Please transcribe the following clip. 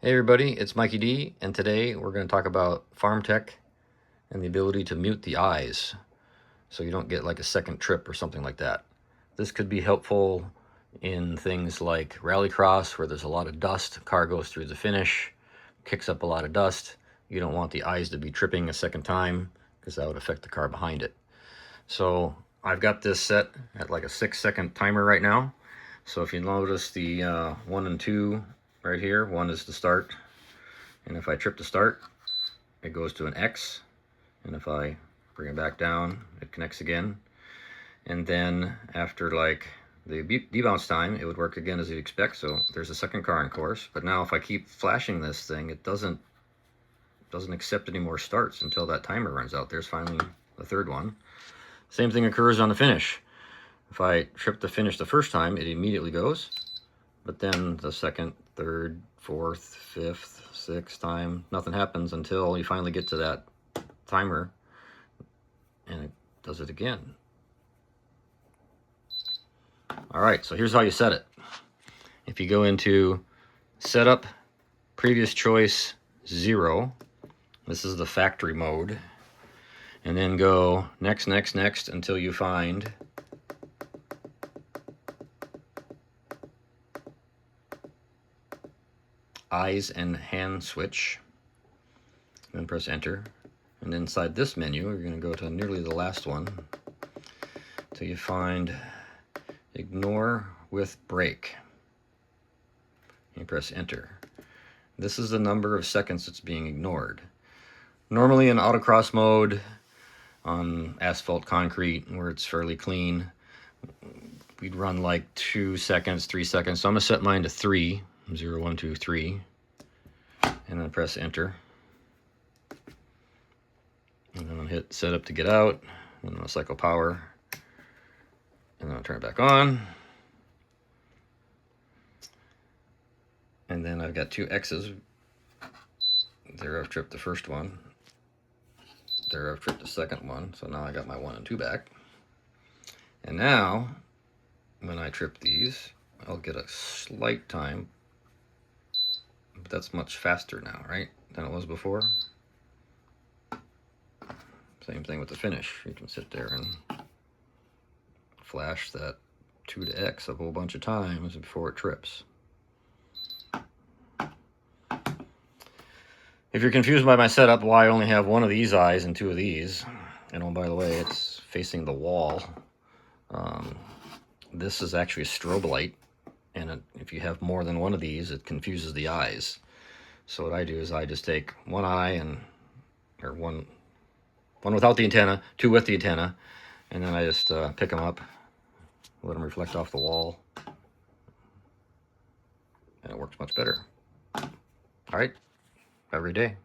Hey everybody, it's Mikey D, and today we're going to talk about Farmtek and the ability to mute the eyes so you don't get like a second trip or something like that. This could be helpful in things like rallycross where there's a lot of dust, car goes through the finish, kicks up a lot of dust. You don't want the eyes to be tripping a second time because that would affect the car behind it. So I've got this set at like a 6-second timer right now. So if you notice the 1 and 2 right here, 1 is the start, and if I trip to start, it goes to an X, and if I bring it back down, it connects again. And then after like the debounce time, it would work again as you'd expect. So there's a second car in course. But now if I keep flashing this thing, it doesn't accept any more starts until that timer runs out. There's finally the third one. Same thing occurs on the finish. If I trip to finish the first time, it immediately goes. But then the second, third, fourth, fifth, sixth time, nothing happens until you finally get to that timer and it does it again. All right, so here's how you set it. If you go into Setup, Previous Choice 0, this is the factory mode, and then go next, next, next until you find eyes and hand switch, then press enter, and inside this menu you're going to go to nearly the last one till you find ignore with brake. You press enter. This is the number of seconds it's being ignored. Normally in autocross mode on asphalt concrete where it's fairly clean, we'd run like 2 seconds, 3 seconds. So I'm gonna set mine to 3. 0, 1, 2, 3, and then press enter, and then I'll hit setup to get out, and then I'll cycle power, and then I'll turn it back on, and then I've got 2 X's. There I've tripped the first one, there I've tripped the second one, so now I got my 1 and 2 back. And now when I trip these, I'll get a slight time. But that's much faster now, right, than it was before. Same thing with the finish. You can sit there and flash that 2 to X a whole bunch of times before it trips. If you're confused by my setup, why I only have 1 of these eyes and 2 of these, and oh, by the way, it's facing the wall. This is actually a strobe light. And if you have more than 1 of these, it confuses the eyes. So what I do is I just take 1 eye or one without the antenna, 2 with the antenna, and then I just pick them up, let them reflect off the wall, and it works much better. All right, have a great day.